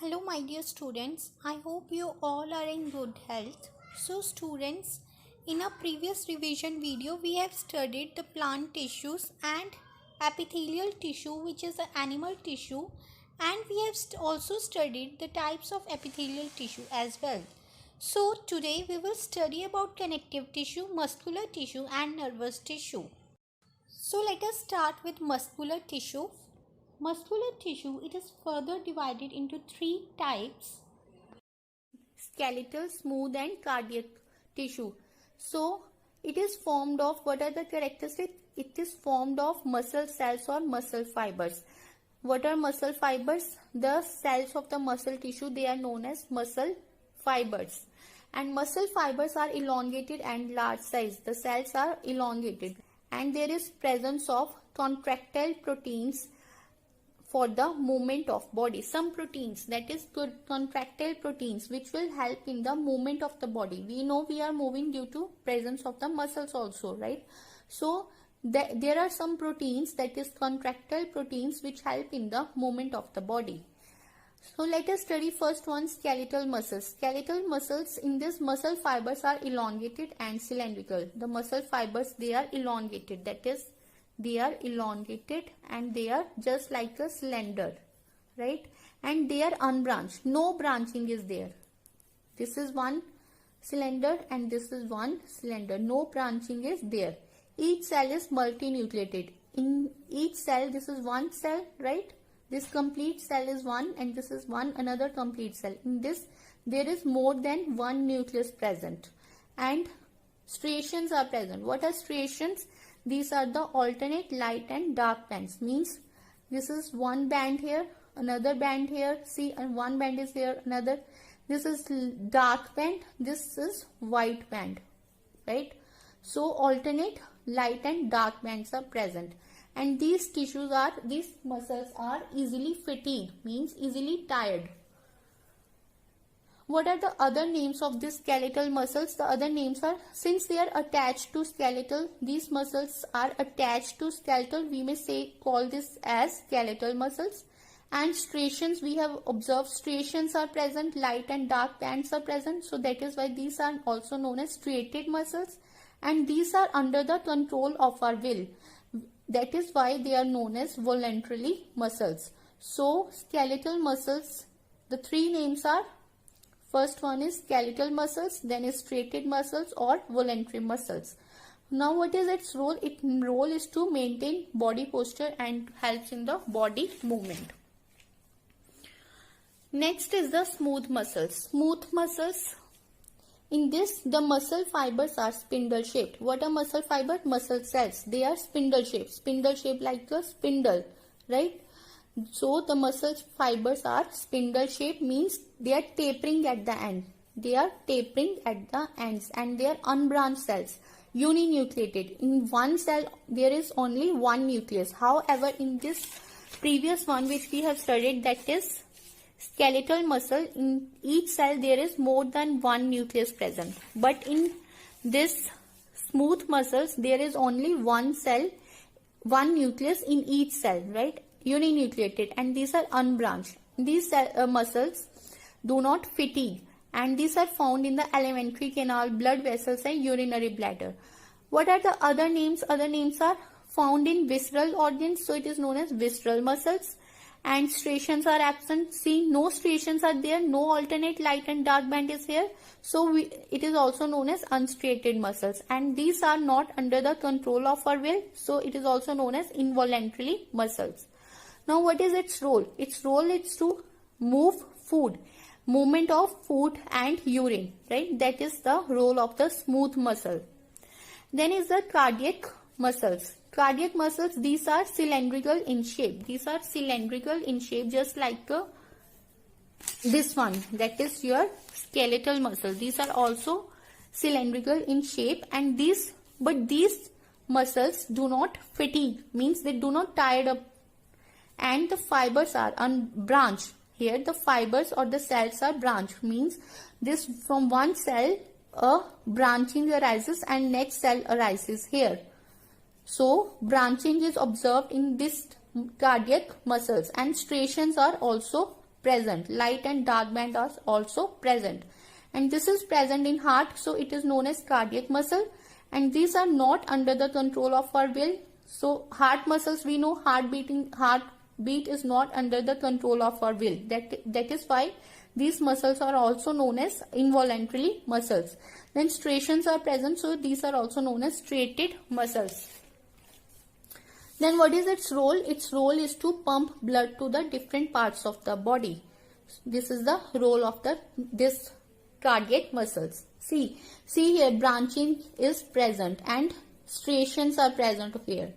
Hello, my dear students. I hope you all are in good health. So, students, in a previous revision video, we have studied the plant tissues and epithelial tissue, which is an animal tissue, and we have also studied the types of epithelial tissue as well. So, today we will study about connective tissue, muscular tissue, and nervous tissue. So, let us start with muscular tissue. Muscular tissue, it is further divided into three types: skeletal, smooth, and cardiac tissue. So it is formed of, what are the characteristics? It is formed of muscle cells or muscle fibers. What are muscle fibers? The cells of the muscle tissue, they are known as muscle fibers. And muscle fibers are elongated and large size. The cells are elongated, and there is presence of contractile proteins for the movement of body. Some proteins, that is contractile proteins, which will help in the movement of the body. We know we are moving due to presence of the muscles also, right? So there are some proteins, that is contractile proteins, which help in the movement of the body. So let us study first one, skeletal muscles. Skeletal muscles, in this muscle fibers are elongated and cylindrical. The muscle fibers, they are elongated, that is they are elongated and they are just like a cylinder, right? And they are unbranched, no branching is there. This is one cylinder and this is one cylinder, no branching is there. Each cell is multinucleated. In each cell, this is one cell, right? This complete cell is one, and this is one another complete cell. In this, there is more than one nucleus present, and striations are present. What are striations? These are the alternate light and dark bands. Means this is one band here, another band here, see, and one band is here, another. This is dark band, this is white band, right? So alternate light and dark bands are present. And these muscles are easily fatigued, means easily tired. What are the other names of these skeletal muscles? The other names are, since they are attached to skeletal, these muscles are attached to skeletal, we may call this as skeletal muscles. And striations, we have observed striations are present, light and dark bands are present, so that is why these are also known as striated muscles. And these are under the control of our will, that is why they are known as voluntary muscles. So skeletal muscles, the three names are, first one is skeletal muscles, then is striated muscles or voluntary muscles. Now what is its role? Its role is to maintain body posture and helps in the body movement. Next is the smooth muscles. Smooth muscles, in this the muscle fibers are spindle shaped. What are muscle fibers? Muscle cells. They are spindle shaped like a spindle, right? So the muscle fibers are spindle shaped, means they are tapering at the end. They are tapering at the ends, and they are unbranched cells, uninucleated. In one cell there is only one nucleus. However, in this previous one which we have studied, that is skeletal muscle, in each cell there is more than one nucleus present. But in this smooth muscles, there is only one cell, one nucleus in each cell, right? Uninucleated, and these are unbranched. These muscles do not fatigue, and these are found in the alimentary canal, blood vessels, and urinary bladder. What are the other names? Other names are found in visceral organs, so it is known as visceral muscles. And striations are absent. See, no striations are there, no alternate light and dark band is here, so it is also known as unstriated muscles. And these are not under the control of our will, so it is also known as involuntary muscles. Now what is its role? Its role is to move food, movement of food and urine, right? That is the role of the smooth muscle. Then is the cardiac muscles. Cardiac muscles, these are cylindrical in shape. These are cylindrical in shape, just like this one, that is your skeletal muscle. These are also cylindrical in shape, and these muscles do not fatigue, means they do not tire up, and the fibers are unbranched. Here the fibers or the cells are branched, means this from one cell a branching arises and next cell arises here. So branching is observed in this cardiac muscles, and striations are also present. Light and dark band are also present. And this is present in heart, so it is known as cardiac muscle. And these are not under the control of our will. So heart muscles, we know heartbeat is not under the control of our will. That is why these muscles are also known as involuntary muscles. Then striations are present, so these are also known as striated muscles. Then what is its role? Its role is to pump blood to the different parts of the body. This is the role of this cardiac muscles. See here, branching is present and striations are present here.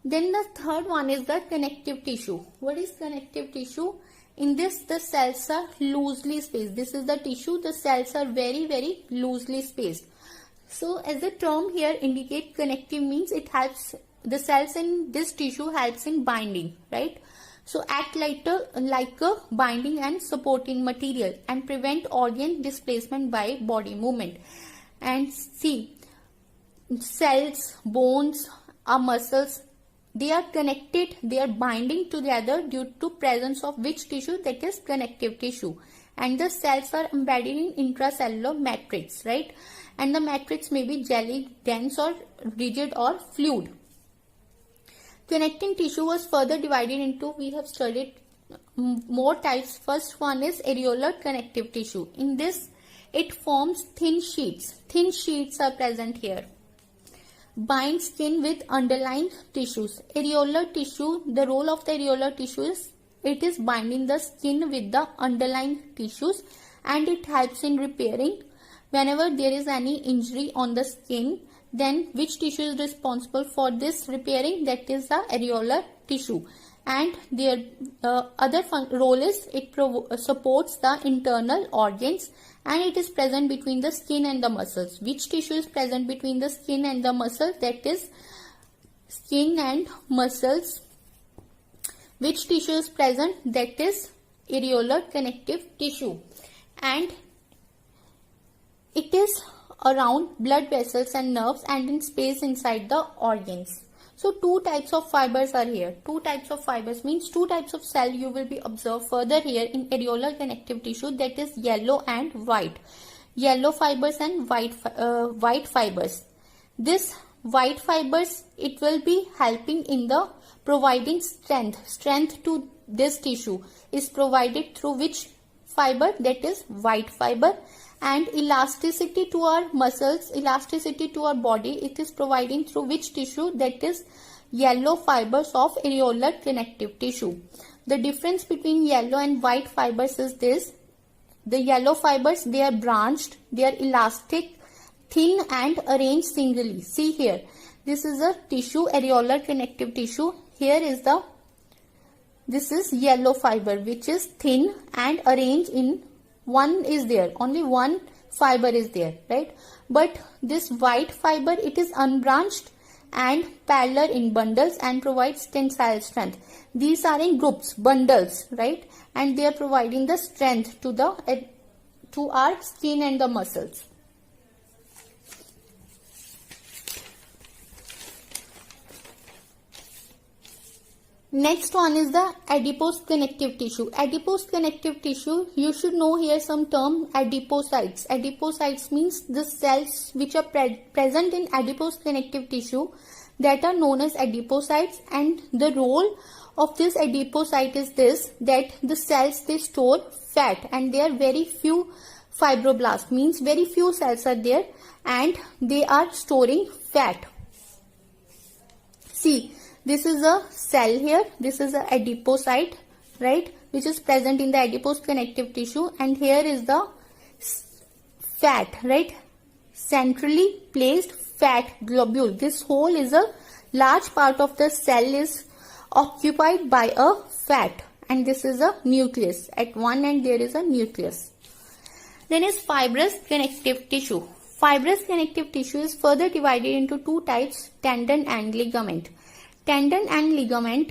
Then the third one is the connective tissue. What is connective tissue? In this, the cells are loosely spaced. This is the tissue. The cells are very, very loosely spaced. So as the term here indicate, connective means it helps, the cells in this tissue helps in binding, right? So act like a binding and supporting material and prevent organ displacement by body movement. And see, cells, bones, our muscles, they are connected, they are binding together due to presence of which tissue? That is connective tissue. And the cells are embedded in intracellular matrix, right? And the matrix may be jelly, dense or rigid or fluid. Connecting tissue was further divided into, we have studied more types. First one is areolar connective tissue. In this, it forms thin sheets. Thin sheets are present here. Bind skin with underlying tissues. Areolar tissue, the role of the areolar tissue is, it is binding the skin with the underlying tissues and it helps in repairing. Whenever there is any injury on the skin, then which tissue is responsible for this repairing? That is the areolar tissue. And their other role is it supports the internal organs and it is present between the skin and the muscles. Which tissue is present between the skin and the muscles? That is skin and muscles. Which tissue is present? That is areolar connective tissue. And it is around blood vessels and nerves and in space inside the organs. So two types of fibers are here. Two types of fibers means two types of cell you will be observed further here in areolar connective tissue, that is yellow and white. Yellow fibers and white fibers. This white fibers, it will be helping in the providing strength. Strength to this tissue is provided through which fiber? That is white fiber. And elasticity to our muscles, elasticity to our body, it is providing through which tissue? That is yellow fibers of areolar connective tissue. The difference between yellow and white fibers is this. The yellow fibers, they are branched, they are elastic, thin and arranged singly. See here, this is a tissue, areolar connective tissue. Here is this is yellow fiber which is thin and arranged in one is there, only one fiber is there, right? But this white fiber, it is unbranched and parallel in bundles and provides tensile strength. These are in groups, bundles, right? And they are providing the strength to our skin and the muscles. Next one is the adipose connective tissue. Adipose connective tissue, you should know here some term adipocytes. Adipocytes means the cells which are present in adipose connective tissue, that are known as adipocytes. And the role of this adipocyte is this, that the cells, they store fat and there are very few fibroblasts, means very few cells are there and they are storing fat. See, this is a cell here, this is a adipocyte, right, which is present in the adipose connective tissue, and here is the fat, right, centrally placed fat globule. This whole is a large part of the cell is occupied by a fat, and this is a nucleus. At one end there is a nucleus. Then is fibrous connective tissue. Fibrous connective tissue is further divided into two types, tendon and ligament. Tendon and ligament,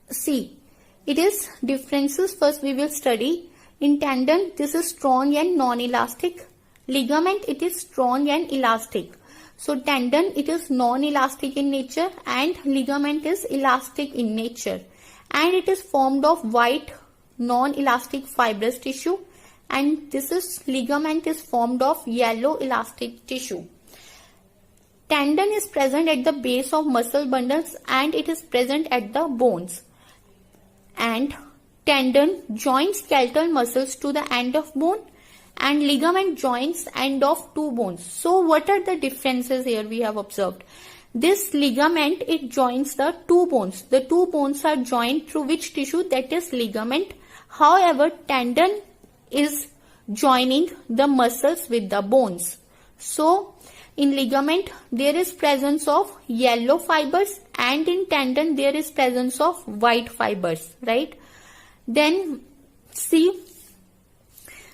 see, it is differences first we will study. In tendon, this is strong and non-elastic. Ligament, it is strong and elastic. So tendon, it is non-elastic in nature and ligament is elastic in nature. And it is formed of white non-elastic fibrous tissue, and this is ligament is formed of yellow elastic tissue. Tendon is present at the base of muscle bundles and it is present at the bones. And tendon joins skeletal muscles to the end of bone, and ligament joins end of two bones. So what are the differences here we have observed? This ligament, it joins the two bones. The two bones are joined through which tissue? That is ligament. However, tendon is joining the muscles with the bones. So in ligament there is presence of yellow fibers, and in tendon there is presence of white fibers, right? Then see,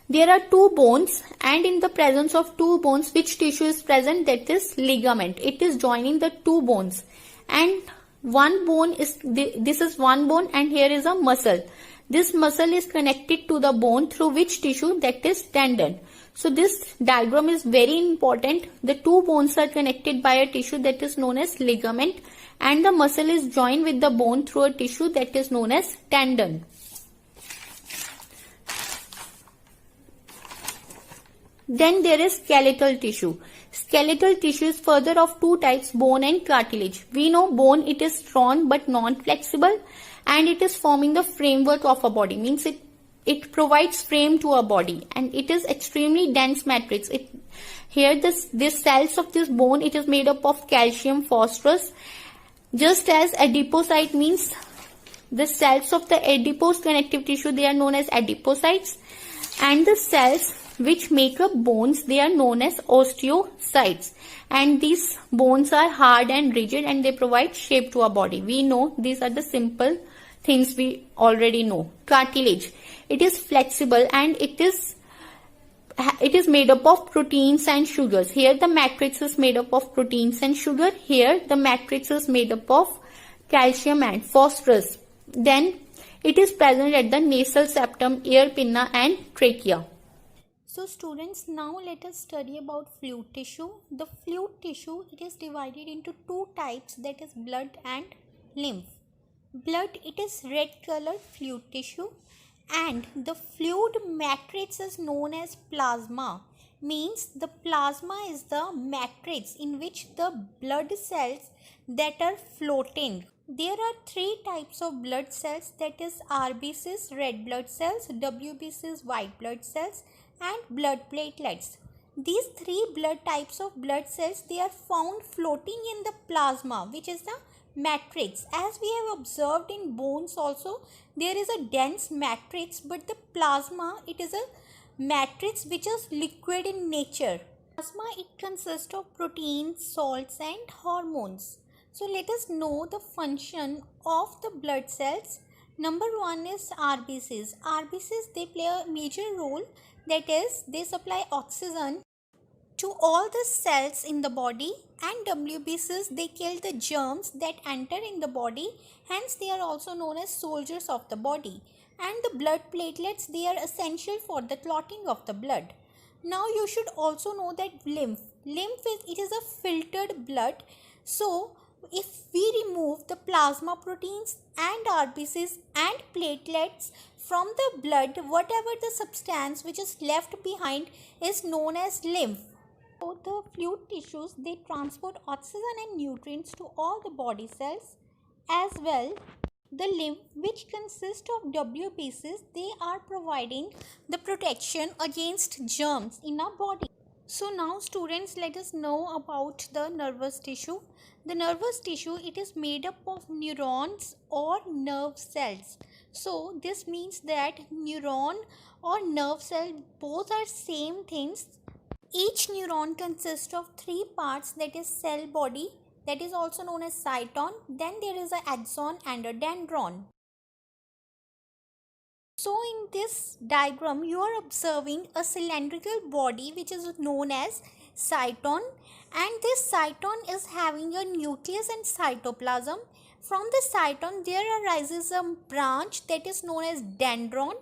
there are two bones, and in the presence of two bones, which tissue is present? That is ligament. It is joining the two bones, and one bone is, this is one bone, and here is a muscle. This muscle is connected to the bone through which tissue? That is tendon. So this diagram is very important. The two bones are connected by a tissue that is known as ligament, and the muscle is joined with the bone through a tissue that is known as tendon. Then there is skeletal tissue. Skeletal tissue is further of two types, bone and cartilage. We know bone, it is strong but non-flexible, and it is forming the framework of a body. Means it provides frame to a body, and it is extremely dense matrix. Here this cells of this bone, it is made up of calcium, phosphorus. Just as adipocyte means the cells of the adipose connective tissue, they are known as adipocytes, and the cells which make up bones, they are known as osteocytes, and these bones are hard and rigid, and they provide shape to a body. We know these are the simple things we already know. Cartilage, it is flexible, and it is made up of proteins and sugars. Here the matrix is made up of proteins and sugar. Here the matrix is made up of calcium and phosphorus. Then it is present at the nasal septum, ear pinna and trachea. So students, now let us study about fluid tissue. The fluid tissue, it is divided into two types, that is blood and lymph. Blood, it is red colored fluid tissue, and the fluid matrix is known as plasma. Means the plasma is the matrix in which the blood cells that are floating. There are three types of blood cells, that is RBCs, red blood cells, WBCs, white blood cells, and blood platelets. These three blood types of blood cells, they are found floating in the plasma, which is the matrix. As we have observed in bones also, there is a dense matrix, but the plasma, it is a matrix which is liquid in nature. Plasma, it consists of proteins, salts and hormones. So let us know the function of the blood cells. Number one is RBCs. RBCs, they play a major role, that is, they supply oxygen to all the cells in the body, and WBCs, they kill the germs that enter in the body, hence they are also known as soldiers of the body. And the blood platelets, they are essential for the clotting of the blood. Now you should also know that lymph is a filtered blood. So if we remove the plasma proteins and RBCs and platelets from the blood, whatever the substance which is left behind is known as lymph. So the fluid tissues, they transport oxygen and nutrients to all the body cells. As well, the lymph, which consists of WBCs, they are providing the protection against germs in our body. So now students, let us know about the nervous tissue. The nervous tissue, it is made up of neurons or nerve cells. So this means that neuron or nerve cell, both are same things. Each neuron consists of three parts, that is cell body, that is also known as cyton. Then there is an axon and a dendron. So in this diagram, you are observing a cylindrical body which is known as cyton, and this cyton is having a nucleus and cytoplasm. From the cyton, there arises a branch that is known as dendron,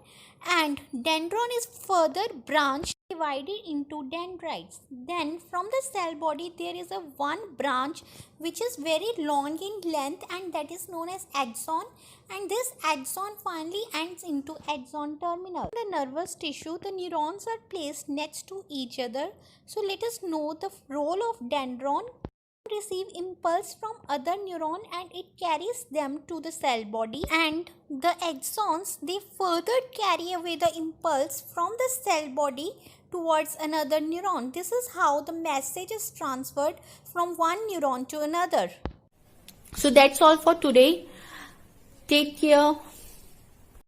and dendron is further branched divided into dendrites. Then from the cell body there is a one branch which is very long in length, and that is known as axon, and this axon finally ends into axon terminal. In the nervous tissue, the neurons are placed next to each other. So let us know the role of dendron. Receive impulse from other neuron and it carries them to the cell body, and the axons, they further carry away the impulse from the cell body towards another neuron. This is how the message is transferred from one neuron to another. So that's all for today. Take care.